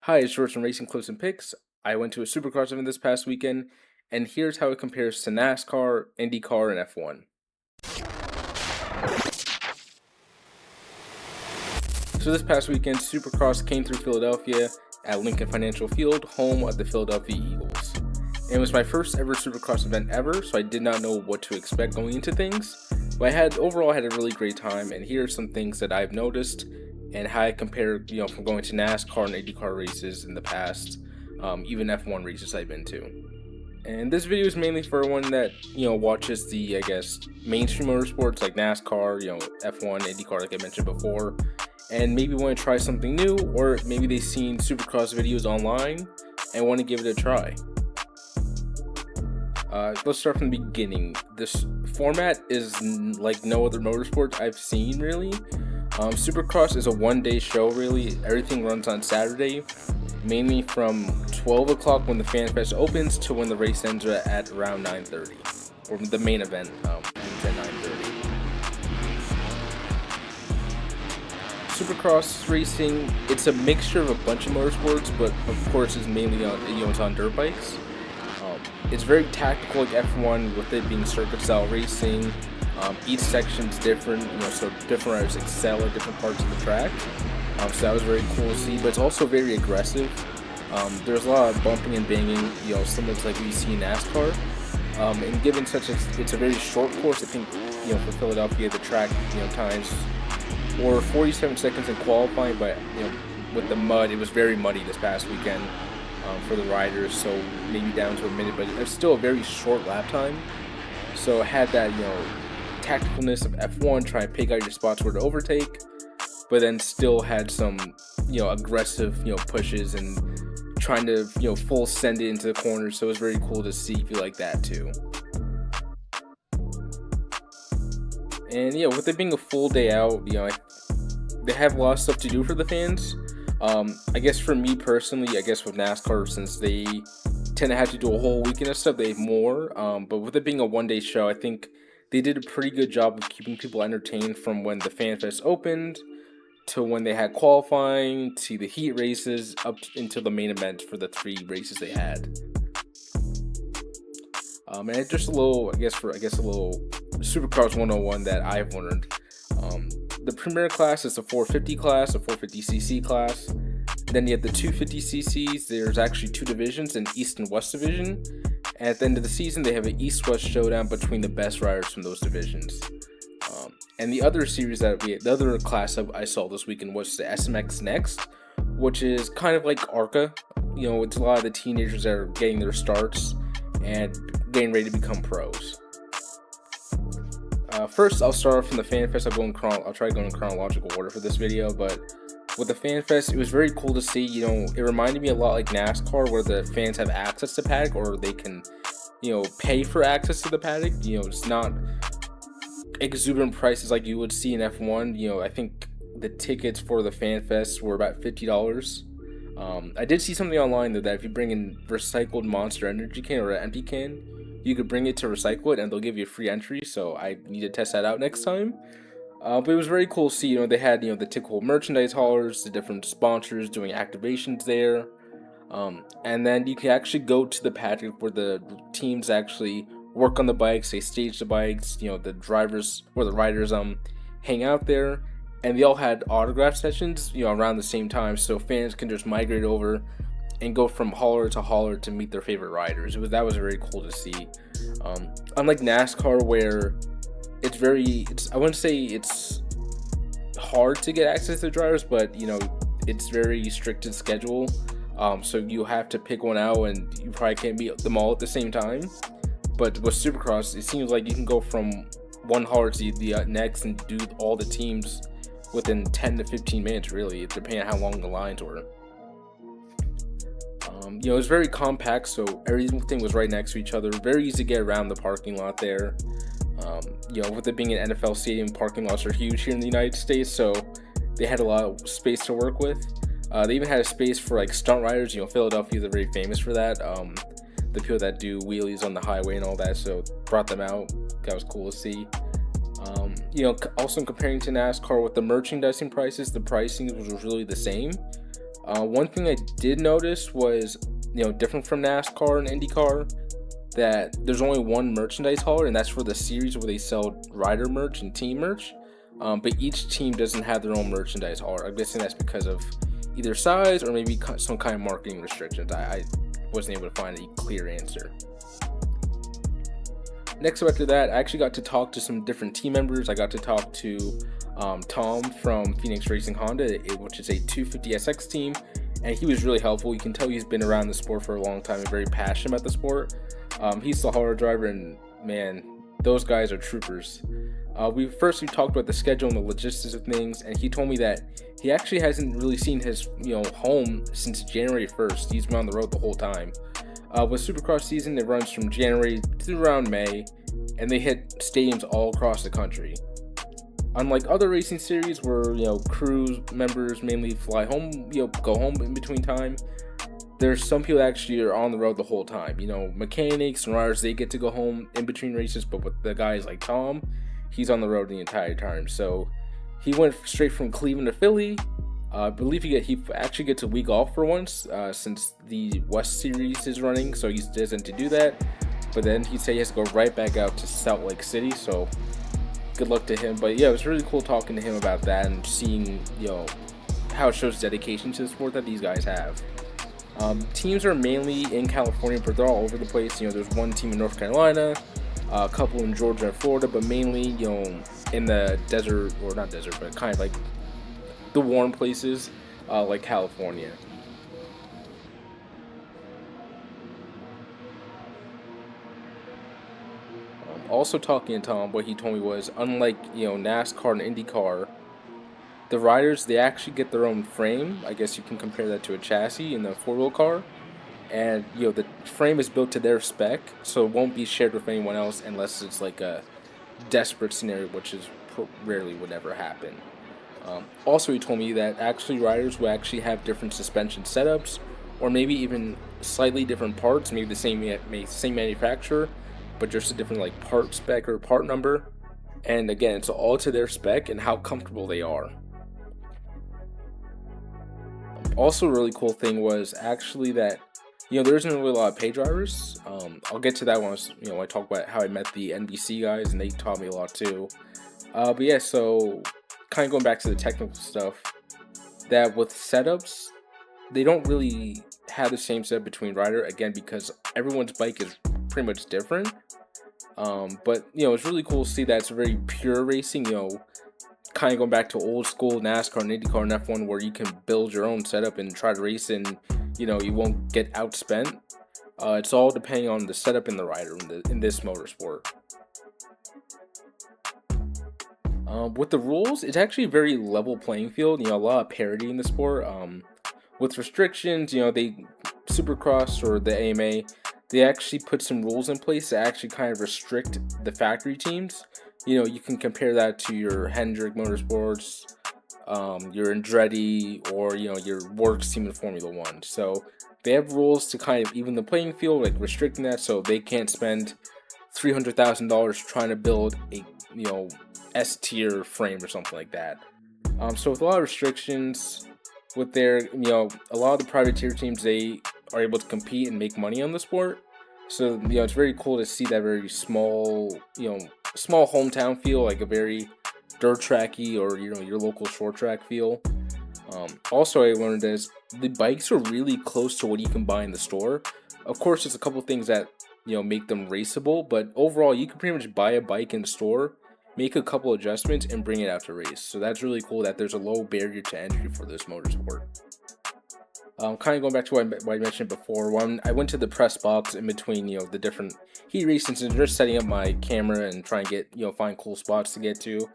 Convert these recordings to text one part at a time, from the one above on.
Hi, it's George from Racing Clips and Picks. I went to a Supercross event this past weekend, and here's how it compares to NASCAR, IndyCar, and F1. So this past weekend, Supercross came through Philadelphia at Lincoln Financial Field, home of the Philadelphia Eagles. And it was my first ever Supercross event ever, so I did not know what to expect going into things. But overall had a really great time, and here are some things that I've noticed and how I compare, from going to NASCAR and IndyCar races in the past, even F1 races I've been to. And this video is mainly for one that, watches the, mainstream motorsports like NASCAR, F1, IndyCar, like I mentioned before, and maybe want to try something new, or maybe they've seen Supercross videos online and want to give it a try. Let's start from the beginning. This format is like no other motorsport I've seen, really. Supercross is a one-day show, really. Everything runs on Saturday, mainly from 12 o'clock when the Fan Fest opens to when the race ends at around 9:30, or the main event ends at 9:30. Supercross racing, it's a mixture of a bunch of motorsports, but of course it's mainly on, it's on dirt bikes. It's very tactical like F1, with it being circuit-style racing. Each section's different, so different riders excel at different parts of the track. So that was very cool to see, but it's also very aggressive. There's a lot of bumping and banging, similar to like we see in NASCAR. And given it's a very short course, I think, for Philadelphia, the track, times or 47 seconds in qualifying, but with the mud, it was very muddy this past weekend for the riders, so maybe down to a minute, but it's still a very short lap time. So it had that, tacticalness of F1, trying to pick out your spots where to overtake, but then still had some, aggressive, pushes and trying to, full send it into the corners. So it was very cool to see if you like that too. And with it being a full day out, they have a lot of stuff to do for the fans. I guess for me personally, with NASCAR, since they tend to have to do a whole weekend of stuff, they have more. But with it being a one-day show, I think they did a pretty good job of keeping people entertained from when the Fan Fest opened to when they had qualifying to the heat races up until the main event for the 3 races they had. And just a little, a little Supercross 101 that I've learned. The premier class is the 450 class, the 450cc class. Then you have the 250cc's. There's actually 2 divisions, an East and West division. And at the end of the season, they have an East-West showdown between the best riders from those divisions. And the other series the other class I saw this weekend was the SMX Next, which is kind of like ARCA. It's a lot of the teenagers that are getting their starts and getting ready to become pros. First, I'll start off from the Fan Fest. I'll try going in chronological order for this video, but with the Fan Fest, it was very cool to see. It reminded me a lot like NASCAR, where the fans have access to paddock, or they can, pay for access to the paddock. It's not exuberant prices like you would see in F1. I think the tickets for the Fan Fest were about $50. I did see something online though that if you bring in recycled Monster Energy can or an empty can, you could bring it to recycle it and they'll give you a free entry. So I need to test that out next time. But it was very cool to see. They had the typical merchandise haulers, the different sponsors doing activations there. And then you can actually go to the paddock where the teams actually work on the bikes, they stage the bikes, the drivers or the riders hang out there, and they all had autograph sessions, around the same time, so fans can just migrate over and go from hauler to meet their favorite riders. That was very cool to see. Unlike NASCAR, where I wouldn't say it's hard to get access to drivers, but it's very restricted schedule. So you have to pick one out, and you probably can't meet them all at the same time. But with Supercross, it seems like you can go from one hauler to the next and do all the teams within 10 to 15 minutes, really, depending on how long the lines were. It was very compact, so everything was right next to each other. Very easy to get around the parking lot there. With it being an NFL stadium, parking lots are huge here in the United States, so they had a lot of space to work with. They even had a space for like stunt riders. Philadelphia is very famous for that. The people that do wheelies on the highway and all that, so brought them out. That was cool to see. Also comparing to NASCAR with the merchandising prices, the pricing was really the same. One thing I did notice was, different from NASCAR and IndyCar, that there's only one merchandise hauler, and that's for the series where they sell rider merch and team merch. But each team doesn't have their own merchandise hauler. I'm guessing that's because of either size or maybe some kind of marketing restrictions. I wasn't able to find a clear answer. Next up after that, I actually got to talk to some different team members. I got to talk to Tom from Phoenix Racing Honda, which is a 250SX team, and he was really helpful. You can tell he's been around the sport for a long time and very passionate about the sport. He's the hauler driver, and man, those guys are troopers. We talked about the schedule and the logistics of things, and he told me that he actually hasn't really seen his home since January 1st. He's been on the road the whole time. With Supercross season, it runs from January through around May, and they hit stadiums all across the country. Unlike other racing series where crew members mainly fly home, go home in between time, there's some people that actually are on the road the whole time. Mechanics and riders, they get to go home in between races, but with the guys like Tom, he's on the road the entire time. So he went straight from Cleveland to Philly. I believe he actually gets a week off for once, since the West Series is running, so he doesn't to do that. But then he said he has to go right back out to Salt Lake City, so good luck to him. But yeah, it was really cool talking to him about that and seeing how it shows dedication to the sport that these guys have. Teams are mainly in California, but they're all over the place. There's one team in North Carolina, a couple in Georgia and Florida, but mainly in the desert, or not desert, but kind of like the warm places, like California. Also talking to Tom, what he told me was, unlike NASCAR and IndyCar, the riders, they actually get their own frame. I guess you can compare that to a chassis in the four-wheel car, and the frame is built to their spec, so it won't be shared with anyone else unless it's like a desperate scenario, which is rarely would ever happen. Also, he told me that actually riders will actually have different suspension setups, or maybe even slightly different parts, maybe the same manufacturer, but just a different like part spec or part number. And again, it's all to their spec and how comfortable they are. Also, a really cool thing was actually that there isn't really a lot of pay drivers. I'll get to that when I talk about how I met the NBC guys, and they taught me a lot too. But yeah, so kind of going back to the technical stuff, that with setups, they don't really have the same setup between rider, again, because everyone's bike is pretty much different. But it's really cool to see that it's very pure racing, kind of going back to old school NASCAR and IndyCar and F1, where you can build your own setup and try to race, and you won't get outspent. It's all depending on the setup and the rider in this motorsport. With the rules, it's actually a very level playing field. A lot of parity in the sport. With restrictions, they Supercross or the AMA, they actually put some rules in place that actually kind of restrict the factory teams. You can compare that to your Hendrick Motorsports, your Andretti, or your Works team in Formula One. So they have rules to kind of even the playing field, like restricting that, so they can't spend $300,000 trying to build a S tier frame or something like that. So with a lot of restrictions, with their a lot of the private tier teams, they are able to compete and make money on the sport. So it's very cool to see that very small small hometown feel, like a very dirt tracky or your local short track feel. Also, I learned is the bikes are really close to what you can buy in the store. Of course, there's a couple things that make them raceable, but overall you can pretty much buy a bike in the store, make a couple adjustments, and bring it out to race. So that's really cool that there's a low barrier to entry for this motorsport. Kind of going back to what I mentioned before, when I went to the press box in between the different heat races and just setting up my camera and trying to get find cool spots to get to,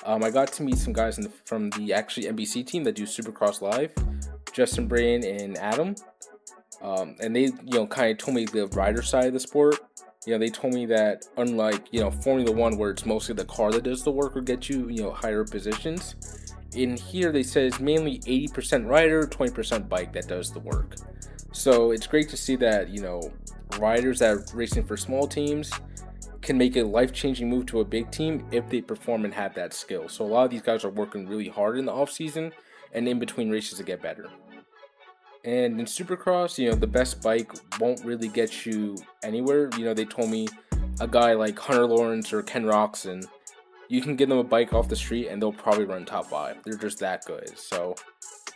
I got to meet some guys from the actually NBC team that do Supercross Live, Justin Brain and Adam, and they kind of told me the rider side of the sport. They told me that unlike Formula One, where it's mostly the car that does the work or get you higher positions, in here they said it's mainly 80% rider, 20% bike that does the work. So it's great to see that riders that are racing for small teams can make a life-changing move to a big team if they perform and have that skill. So a lot of these guys are working really hard in the off season and in between races to get better. And in Supercross, the best bike won't really get you anywhere. They told me a guy like Hunter Lawrence or Ken Roxon, you can give them a bike off the street and they'll probably run top five. They're just that good. So,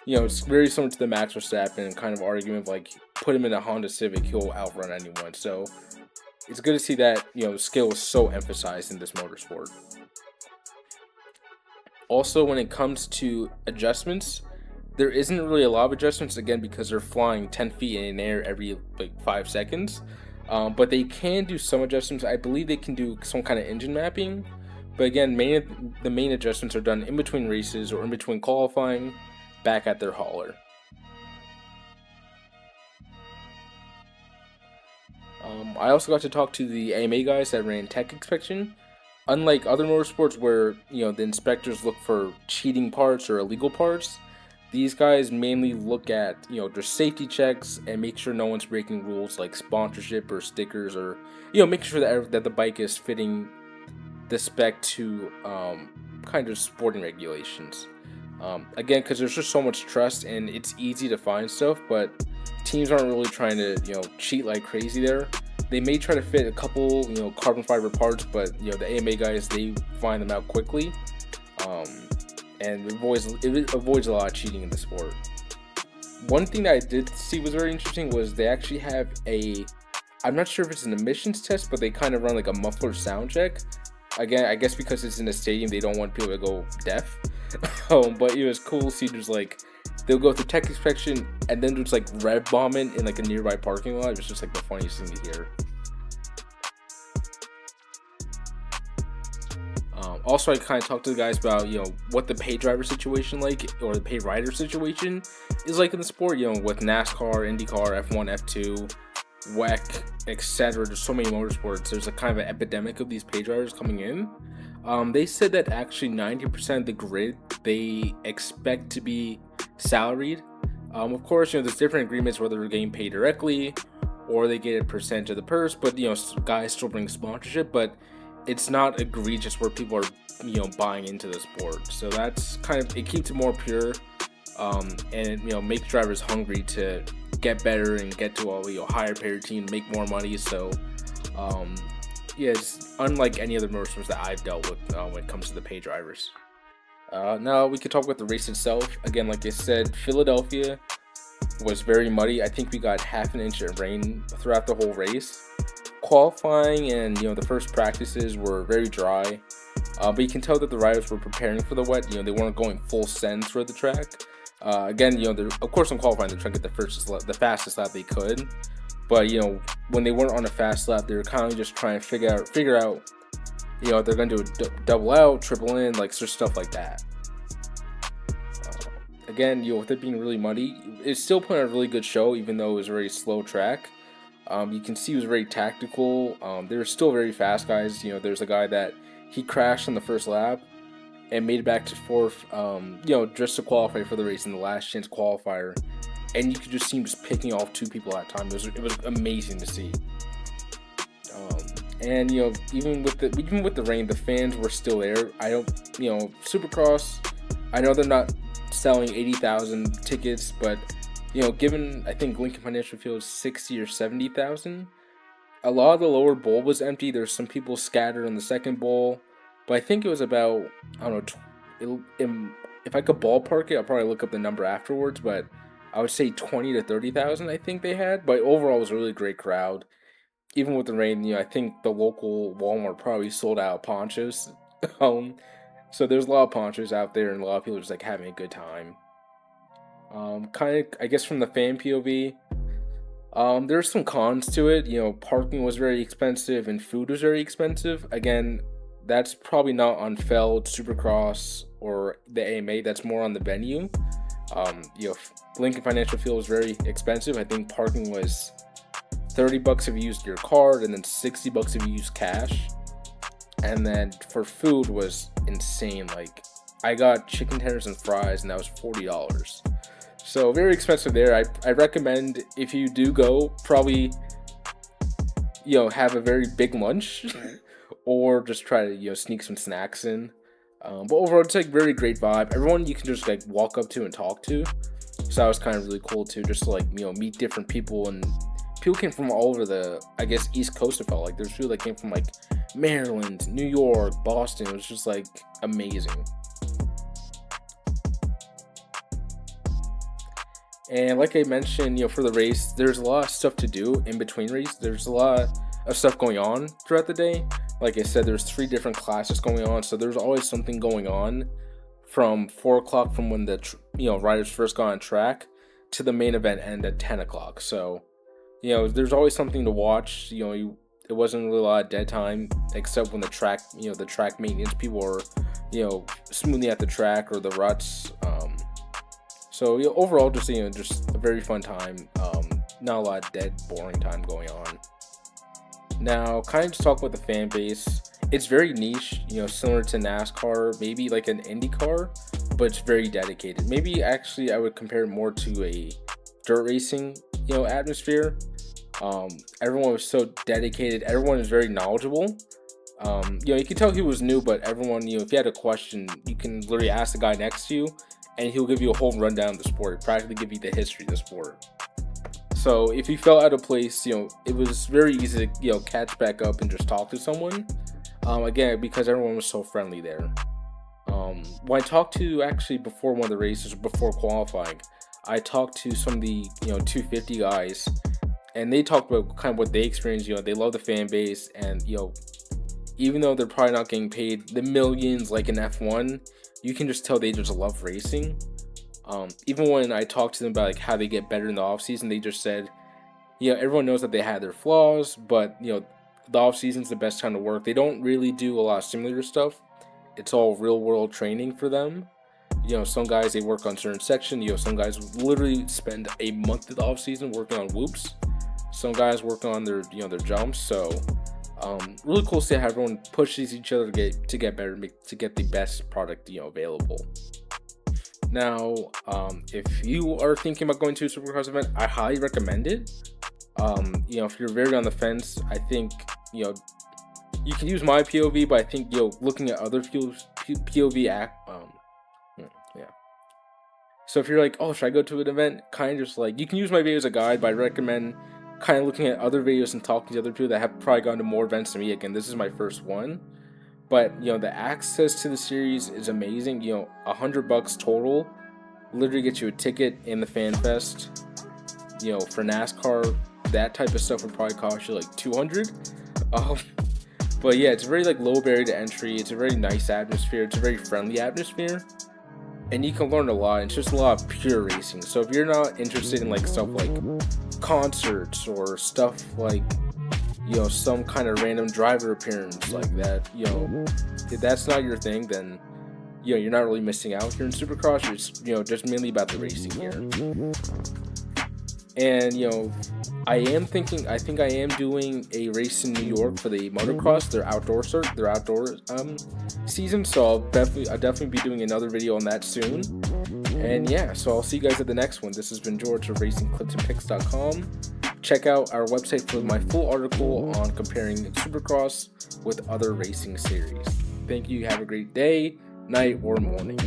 it's very similar to the Max Verstappen kind of argument of like put him in a Honda Civic, he'll outrun anyone. So it's good to see that, skill is so emphasized in this motorsport. Also, when it comes to adjustments, there isn't really a lot of adjustments, again, because they're flying 10 feet in air every like 5 seconds. But they can do some adjustments. I believe they can do some kind of engine mapping. But again, the main adjustments are done in between races or in between qualifying, back at their hauler. I also got to talk to the AMA guys that ran tech inspection. Unlike other motorsports where the inspectors look for cheating parts or illegal parts, these guys mainly look at just safety checks and make sure no one's breaking rules like sponsorship or stickers, or making sure that the bike is fitting the spec to kind of sporting regulations. Again, because there's just so much trust and it's easy to find stuff, but teams aren't really trying to cheat like crazy there. They may try to fit a couple carbon fiber parts, but the AMA guys, they find them out quickly, and it avoids a lot of cheating in the sport. One thing that I did see was very interesting was they actually have I'm not sure if it's an emissions test, but they kind of run like a muffler sound check. Again, I guess because it's in a stadium, they don't want people to go deaf. But it was cool to see just like they'll go through tech inspection and then just like rev bombing in like a nearby parking lot. It was just like the funniest thing to hear. Also, I kind of talked to the guys about what the pay driver situation or the pay rider situation is like in the sport. With NASCAR, IndyCar, F1, F2, WEC, etc. There's so many motorsports. There's a kind of an epidemic of these pay drivers coming in. They said that actually 90% of the grid they expect to be salaried. Of course, there's different agreements whether they're getting paid directly or they get a percentage of the purse. But guys still bring sponsorship, but it's not egregious where people are buying into the sport. So that's it keeps it more pure, and it makes drivers hungry to get better and get to a higher paid team, make more money. So it's unlike any other motorsports that I've dealt with when it comes to the pay drivers. Now we could talk about the race itself. Again, like I said, Philadelphia was very muddy. I think we got half an inch of rain throughout the whole race. Qualifying and the first practices were very dry, but you can tell that the riders were preparing for the wet. They weren't going full send through the track. Again, of course, in qualifying, they're trying to get the fastest lap they could. But when they weren't on a fast lap, they were kind of just trying to figure out, if they're gonna do a double out, triple in, like just stuff like that. Again, with it being really muddy, it still put on a really good show, even though it was a very slow track. You can see he was very tactical. They were still very fast guys. There's a guy that he crashed on the first lap and made it back to fourth, just to qualify for the race in the last chance qualifier. And you could just see him just picking off two people at a time. It was amazing to see. And even with the rain, the fans were still there. Supercross, I know they're not selling 80,000 tickets, but given I think Lincoln Financial Field 60 or 70,000, a lot of the lower bowl was empty. There's some people scattered in the second bowl, but I think it was about, I don't know, if I could ballpark it, I'll probably look up the number afterwards, but I would say 20 to 30,000 I think they had. But overall, it was a really great crowd. Even with the rain, I think the local Walmart probably sold out ponchos. So there's a lot of ponchos out there, and a lot of people just like having a good time. I guess from the fan POV, there's some cons to it. Parking was very expensive and food was very expensive. Again, that's probably not on Feld, Supercross, or the AMA. That's more on the venue. Lincoln Financial Field was very expensive. I think parking was $30 if you used your card, and then $60 if you used cash. And then for food was insane. Like, I got chicken tenders and fries, and that was $40. So very expensive there. I recommend, if you do go, probably have a very big lunch, or just try to sneak some snacks in. But overall, it's like very great vibe. Everyone you can just like walk up to and talk to. So that was kind of really cool too, just to like, you know, meet different people, and people came from all over the, I guess, East Coast. It felt like there's people that came from like Maryland, New York, Boston. It was just like amazing. And like I mentioned, you know, for the race, there's a lot of stuff to do in between race. There's a lot of stuff going on throughout the day. Like I said, there's 3 different classes going on, so there's always something going on from 4 o'clock, from when the riders first got on track, to the main event end at 10 o'clock. So, you know, there's always something to watch. You know, it wasn't really a lot of dead time, except when the track maintenance people were, you know, smoothing at the track or the ruts. So, you know, overall, just a very fun time. Not a lot of dead, boring time going on. Now, kind of just talk about the fan base. It's very niche, you know, similar to NASCAR, maybe like an IndyCar, but it's very dedicated. Maybe actually I would compare it more to a dirt racing, you know, atmosphere. Everyone was so dedicated. Everyone is very knowledgeable. You know, you can tell he was new, but everyone, you know, if you had a question, you can literally ask the guy next to you, and he'll give you a whole rundown of the sport, practically give you the history of the sport. So if you felt out of place, you know, it was very easy to, you know, catch back up and just talk to someone. Again, because everyone was so friendly there. When I talked to, actually, before one of the races, before qualifying, I talked to some of the, you know, 250 guys, and they talked about kind of what they experienced. You know, they love the fan base, and, you know, even though they're probably not getting paid the millions like in F1, you can just tell they just love racing. Even when I talked to them about like how they get better in the off season, they just said, you know, everyone knows that they had their flaws, but, you know, the off season's the best time to work. They don't really do a lot of simulator stuff. It's all real world training for them. You know, some guys, they work on certain sections. You know, some guys literally spend a month of the off season working on whoops. Some guys work on their, you know, their jumps. So really cool to see how everyone pushes each other to get better, to get the best product, you know, available. Now, if you are thinking about going to a Supercross event, I highly recommend it. You know, if you're very on the fence, I think, you know, you can use my POV, but I think, you know, looking at other people's POV yeah. So if you're like, oh, should I go to an event? Kind of just like, you can use my video as a guide, but I recommend kind of looking at other videos and talking to other people that have probably gone to more events than me. Again, this is my first one. But, you know, the access to the series is amazing. You know, $100 total literally gets you a ticket in the Fan Fest. You know, for NASCAR, that type of stuff would probably cost you like $200. But yeah, it's a very like low barrier to entry. It's a very nice atmosphere. It's a very friendly atmosphere, and you can learn a lot. It's just a lot of pure racing. So if you're not interested in like stuff like concerts or stuff like, you know, some kind of random driver appearance like that, you know, if that's not your thing, then, you know, you're not really missing out here in Supercross. It's, you know, just mainly about the racing here. And, you know, I think I am doing a race in New York for the motocross, their outdoor season. So I'll definitely be doing another video on that soon. And yeah, so I'll see you guys at the next one. This has been George of RacingClipsandPicks.com. Check out our website for my full article on comparing Supercross with other racing series. Thank you. Have a great day, night, or morning.